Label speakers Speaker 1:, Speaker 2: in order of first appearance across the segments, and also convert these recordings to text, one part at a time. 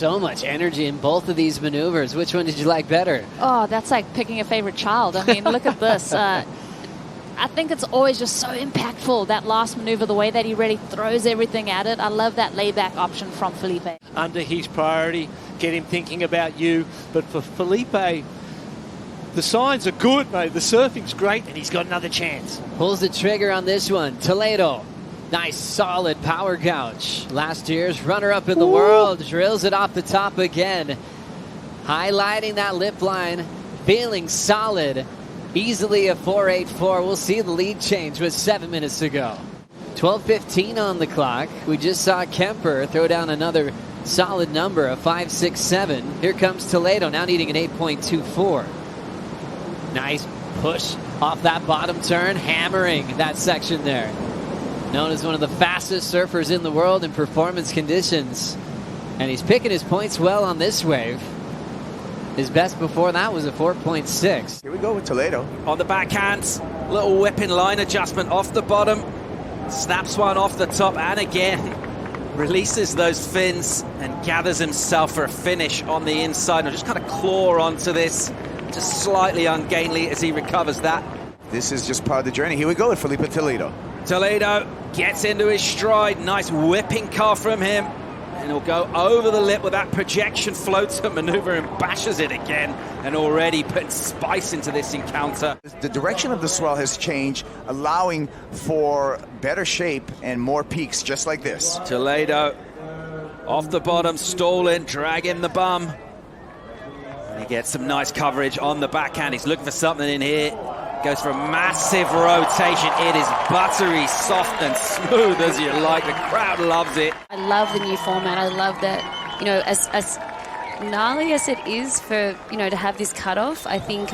Speaker 1: So much energy in both of these maneuvers. Which one did you like better?
Speaker 2: Oh, that's like picking a favorite child. I mean, look at this. I think it's always just so impactful, that last maneuver, the way that he really throws everything at it. I love that layback option from Filipe.
Speaker 3: Under his priority, get him thinking about you. But for Filipe, the signs are good, mate. The surfing's great, and he's got another chance.
Speaker 1: Pulls the trigger on this one. Toledo. Nice, solid power gouge. Last year's runner-up in the world. Drills it off the top again. Highlighting that lip line. Feeling solid. Easily a 4.84. We'll see the lead change with 7 minutes to go. 12:15 on the clock. We just saw Kemper throw down another solid number, a 5.67. Here comes Toledo, now needing an 8.24. Nice push off that bottom turn, hammering that section there. Known as one of the fastest surfers in the world in performance conditions. And he's picking his points well on this wave. His best before that was a 4.6.
Speaker 4: Here we go with Toledo.
Speaker 5: On the backhand, little whipping line adjustment off the bottom. Snaps one off the top and again releases those fins and gathers himself for a finish on the inside. And just kind of claw onto this, just slightly ungainly as he recovers that.
Speaker 4: This is just part of the journey. Here we go with Filipe Toledo.
Speaker 5: Toledo gets into his stride. Nice whipping car from him. And he'll go over the lip with that projection floater maneuver and bashes it again. And already putting spice into this encounter.
Speaker 4: The direction of the swell has changed, allowing for better shape and more peaks just like this.
Speaker 5: Toledo off the bottom, stalling, dragging the bum. And he gets some nice coverage on the backhand. He's looking for something in here. Goes for a massive rotation. It is buttery, soft and smooth as you like. The crowd loves it.
Speaker 2: I love the new format. I love that, you know, as gnarly as it is for, you know, to have this cutoff, I think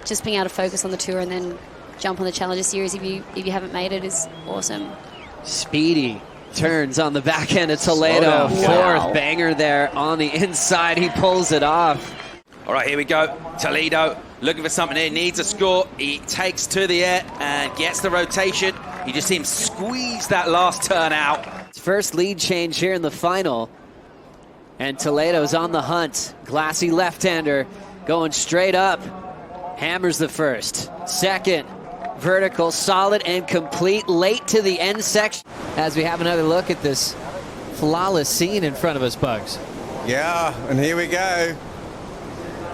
Speaker 2: just being able to focus on the tour and then jump on the Challenger Series if you haven't made it is awesome.
Speaker 1: Speedy turns on the back end of Toledo. Fourth banger there on the inside. He pulls it off.
Speaker 5: All right, here we go. Toledo looking for something here, needs a score. He takes to the air and gets the rotation. You just see him squeeze that last turn out.
Speaker 1: First lead change here in the final. And Toledo's on the hunt. Glassy left-hander going straight up. Hammers the first. Second, vertical, solid and complete. Late to the end section. As we have another look at this flawless scene in front of us, Bugs.
Speaker 6: Yeah, and here we go.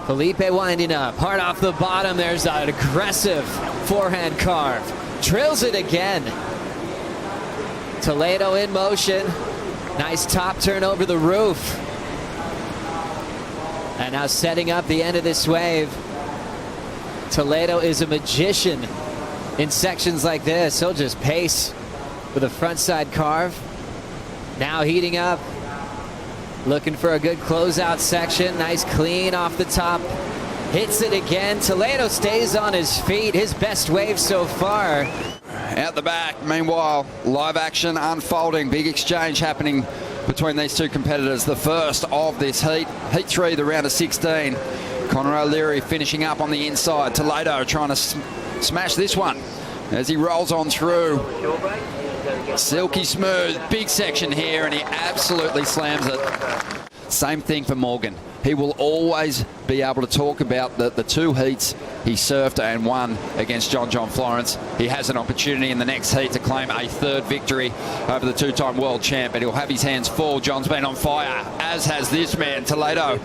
Speaker 1: Filipe winding up, hard off the bottom. There's an aggressive forehand carve. Drills it again. Toledo in motion. Nice top turn over the roof. And now setting up the end of this wave. Toledo is a magician in sections like this. He'll just pace with a frontside carve. Now heating up. Looking for a good closeout section. Nice clean off the top. Hits it again. Toledo stays on his feet. His best wave so far.
Speaker 6: Out the back, meanwhile, live action unfolding. Big exchange happening between these two competitors. The first of this heat. Heat 3, the round of 16. Conor O'Leary finishing up on the inside. Toledo trying to smash this one as he rolls on through. Silky smooth, big section here, and he absolutely slams it. Same thing for Morgan. He will always be able to talk about the two heats he surfed and won against John Florence. He has an opportunity in the next heat to claim a third victory over the two-time world champ, and he'll have his hands full. John's been on fire, as has this man, Toledo.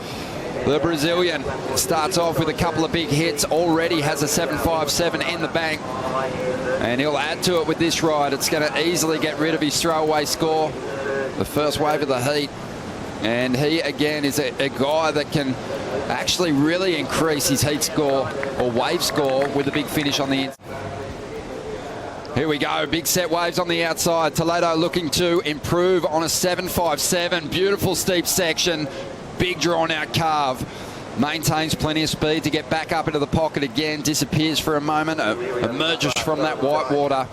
Speaker 6: The Brazilian starts off with a couple of big hits, already has a 7.57 in the bank, and he'll add to it with this ride. It's going to easily get rid of his throwaway score, the first wave of the heat. And he, again, is a guy that can actually really increase his heat score or wave score with a big finish on the inside. Here we go, big set waves on the outside. Toledo looking to improve on a 7.57. Beautiful steep section, big drawn out carve. Maintains plenty of speed to get back up into the pocket again. Disappears for a moment, emerges from that white water.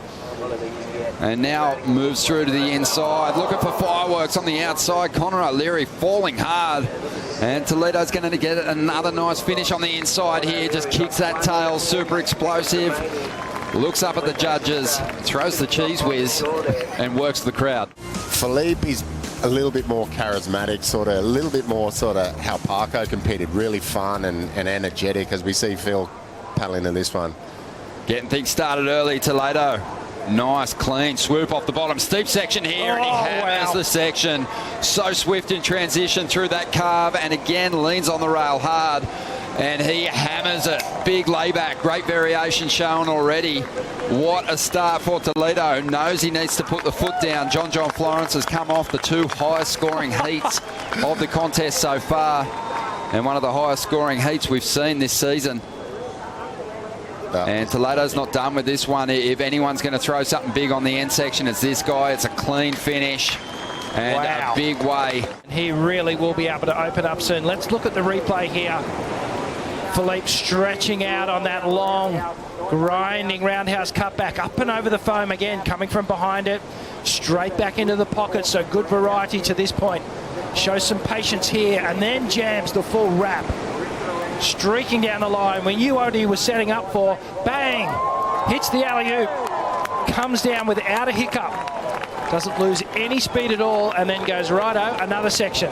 Speaker 6: And now moves through to the inside, looking for fireworks on the outside. Conor O'Leary falling hard. And Toledo's going to get another nice finish on the inside here. Just kicks that tail, super explosive. Looks up at the judges, throws the cheese whiz, and works the crowd.
Speaker 4: Filipe is
Speaker 7: a little bit more charismatic, sort of a little bit more sort of how Parko competed, really fun and energetic as we see Phil paddling in this one.
Speaker 6: Getting things started early, Toledo. Nice, clean swoop off the bottom. Steep section here, and he hammers the section. So swift in transition through that carve, and again leans on the rail hard, and he hammers it. Big layback, great variation shown already. What a start for Toledo. Knows he needs to put the foot down. John Florence has come off the 2 highest scoring heats of the contest so far, and one of the highest scoring heats we've seen this season. And Toledo's not done with this one. If anyone's going to throw something big on the end section, it's this guy. It's a clean finish and a big way.
Speaker 3: He really will be able to open up soon. Let's look at the replay here. Filipe stretching out on that long, grinding roundhouse cutback, up and over the foam again, coming from behind it, straight back into the pocket. So good variety to this point. Shows some patience here, and then jams the full wrap. Streaking down the line when UOD was setting up for, bang, hits the alley-oop, comes down without a hiccup, doesn't lose any speed at all, and then goes righto, another section.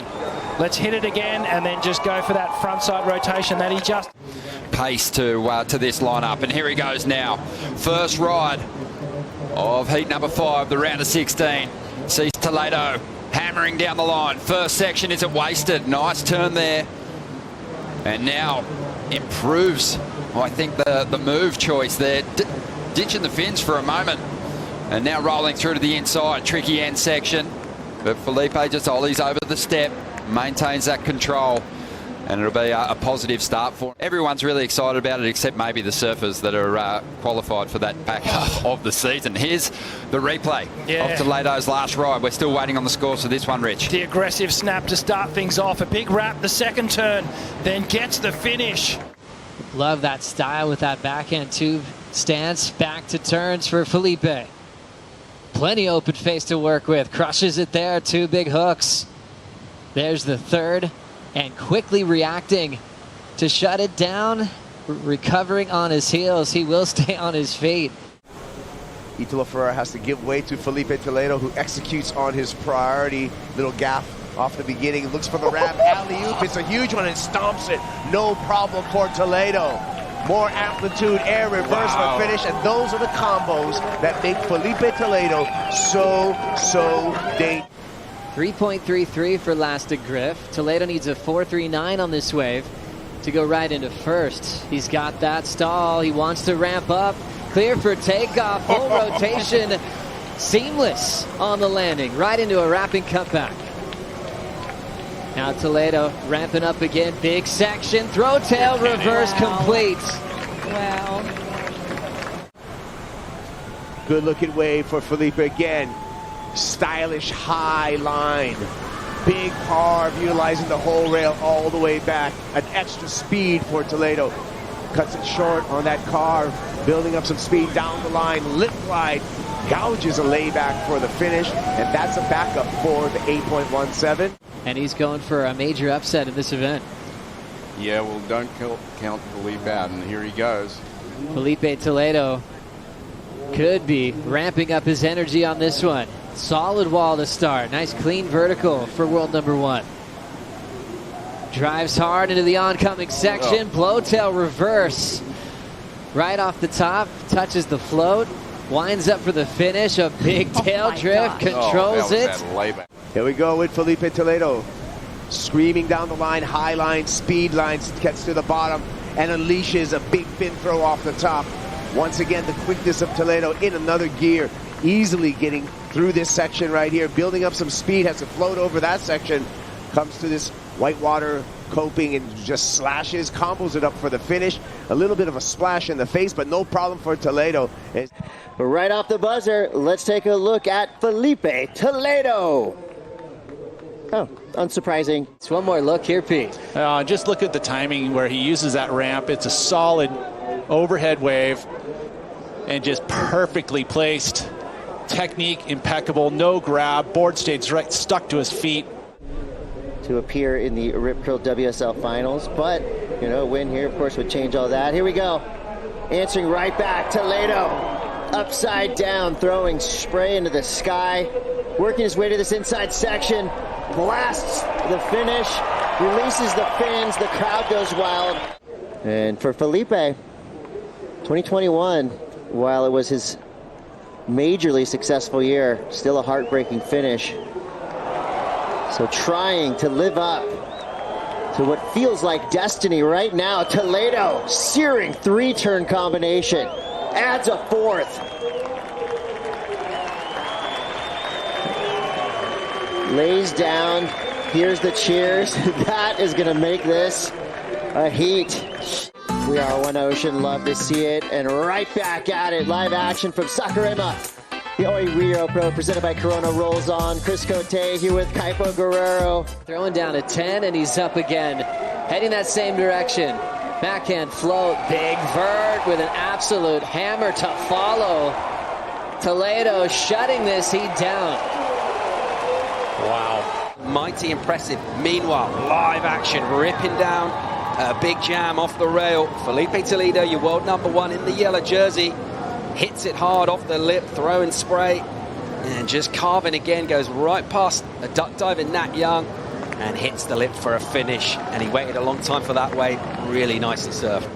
Speaker 3: Let's hit it again and then just go for that front side rotation that he just...
Speaker 6: Pace to this lineup, and here he goes now. First ride of heat number 5, the round of 16. Sees Toledo hammering down the line. First section isn't wasted. Nice turn there. And now improves, I think, the move choice there. Ditching the fins for a moment. And now rolling through to the inside. Tricky end section. But Filipe just ollies over the step. Maintains that control. And it'll be a positive start for him. Everyone's really excited about it, except maybe the surfers that are qualified for that back half of the season. Here's the replay of Toledo's last ride. We're still waiting on the scores for this one, Rich.
Speaker 3: The aggressive snap to start things off. A big wrap the second turn, then gets the finish.
Speaker 1: Love that style with that backhand tube stance. Back to turns for Filipe. Plenty open face to work with. Crushes it there. 2 big hooks. There's the third. And quickly reacting to shut it down, recovering on his heels. He will stay on his feet.
Speaker 4: Italo Ferreira has to give way to Filipe Toledo, who executes on his priority. Little gaff off the beginning, looks for the wrap, alley-oop. It's a huge one and stomps it. No problem for Toledo. More amplitude, air reverse for finish, and those are the combos that make Filipe Toledo so dangerous.
Speaker 1: 3.33 for Lastic Griff. Toledo needs a 4.39 on this wave to go right into first. He's got that stall. He wants to ramp up. Clear for takeoff. Full rotation. Seamless on the landing. Right into a wrapping cutback. Now Toledo ramping up again. Big section. Throw tail reverse complete.
Speaker 2: Wow.
Speaker 4: Good looking wave for Filipe again. Stylish high line. Big carve, utilizing the whole rail all the way back. An extra speed for Toledo. Cuts it short on that carve, building up some speed down the line. Lip glide, gouges a layback for the finish, and that's a backup for the 8.17.
Speaker 1: And he's going for a major upset in this event.
Speaker 8: Yeah, well, don't count Filipe out, and here he goes.
Speaker 1: Filipe Toledo could be ramping up his energy on this one. Solid wall to start. Nice clean vertical for world number 1. Drives hard into the oncoming section. Blowtail reverse. Right off the top. Touches the float. Winds up for the finish. A big tail drift. Controls it.
Speaker 4: Here we go with Filipe Toledo. Screaming down the line. High line, speed lines. Gets to the bottom and unleashes a big fin throw off the top. Once again, the quickness of Toledo in another gear. Easily getting through this section right here, building up some speed, has to float over that section, comes to this whitewater coping and just slashes, combos it up for the finish. A little bit of a splash in the face, but no problem for Toledo.
Speaker 9: Right off the buzzer, let's take a look at Filipe Toledo. Oh, unsurprising.
Speaker 1: It's one more look here, Pete.
Speaker 10: Just look at the timing where he uses that ramp. It's a solid overhead wave and just perfectly placed. Technique impeccable, no grab, board stayed right stuck to his feet.
Speaker 9: To appear in the Rip Curl WSL Finals, but you know, win here of course would change all that. Here we go, answering right back. Toledo upside down, throwing spray into the sky, working his way to this inside section. blasts the finish, releases the fins, the crowd goes wild. And for Filipe, 2021, while it was his majorly successful year, still a heartbreaking finish. So trying to live up to what feels like destiny right now. Toledo, searing 3-turn combination, adds a 4th. Lays down, here's the cheers. That is gonna make this a heat. We are one ocean, love to see it, and right back at it. Live action from Saquarema. The Oi Rio Pro presented by Corona rolls on. Chris Cote here with Kaipo Guerrero.
Speaker 1: Throwing down a 10, and he's up again. Heading that same direction. Backhand float, big vert with an absolute hammer to follow. Toledo shutting this heat down.
Speaker 5: Wow. Mighty impressive. Meanwhile, live action, ripping down a big jam off the rail. Filipe Toledo, your world #1 in the yellow jersey. Hits it hard off the lip, throwing spray. And just carving again, goes right past a duck diving Nat Young and hits the lip for a finish. And he waited a long time for that wave. Really nicely served.